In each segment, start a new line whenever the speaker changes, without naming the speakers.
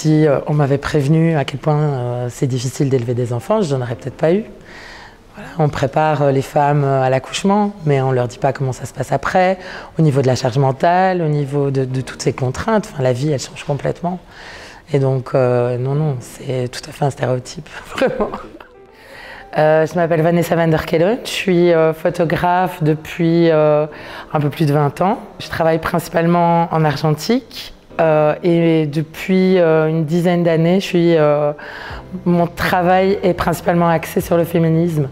si on m'avait prévenu à quel point c'est difficile d'élever des enfants, je n'en aurais peut-être pas eu. Voilà, on prépare les femmes à l'accouchement, mais on ne leur dit pas comment ça se passe après, au niveau de la charge mentale, au niveau de toutes ces contraintes. Enfin, la vie, elle change complètement. Et donc, non, c'est tout à fait un stéréotype, vraiment. Je m'appelle Vanessa van der Kelen, je suis photographe depuis un peu plus de 20 ans. Je travaille principalement en argentique et depuis une dizaine d'années, mon travail est principalement axé sur le féminisme.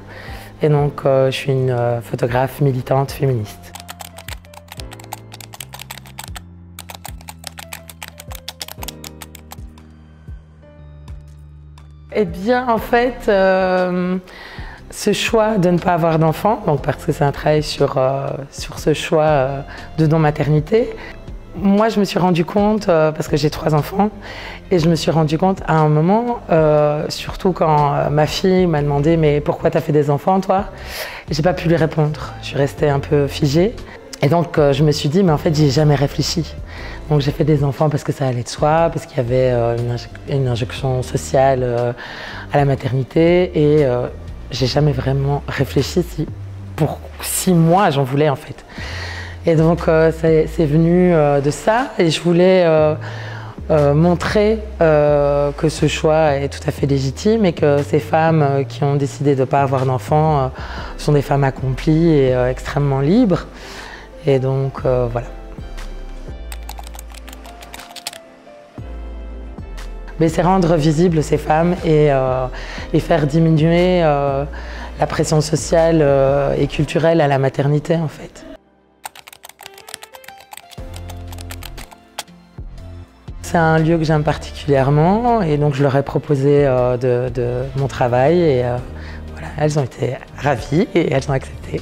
Et donc, je suis une photographe militante féministe. Eh bien, en fait, ce choix de ne pas avoir d'enfant, donc parce que c'est un travail sur ce choix de non-maternité, moi je me suis rendu compte, parce que j'ai 3 enfants, et je me suis rendu compte à un moment, surtout quand ma fille m'a demandé « mais pourquoi tu as fait des enfants toi ?» Et j'ai pas pu lui répondre, je suis restée un peu figée. Et donc je me suis dit, mais en fait, j'y ai jamais réfléchi. Donc j'ai fait des enfants parce que ça allait de soi, parce qu'il y avait une injonction sociale à la maternité et j'ai jamais vraiment réfléchi si moi j'en voulais en fait. Et donc c'est venu de ça et je voulais montrer que ce choix est tout à fait légitime et que ces femmes qui ont décidé de ne pas avoir d'enfants sont des femmes accomplies et extrêmement libres. Et donc, voilà. Mais c'est rendre visibles ces femmes et faire diminuer la pression sociale et culturelle à la maternité, en fait. C'est un lieu que j'aime particulièrement et donc je leur ai proposé de mon travail et voilà, elles ont été ravies et elles ont accepté.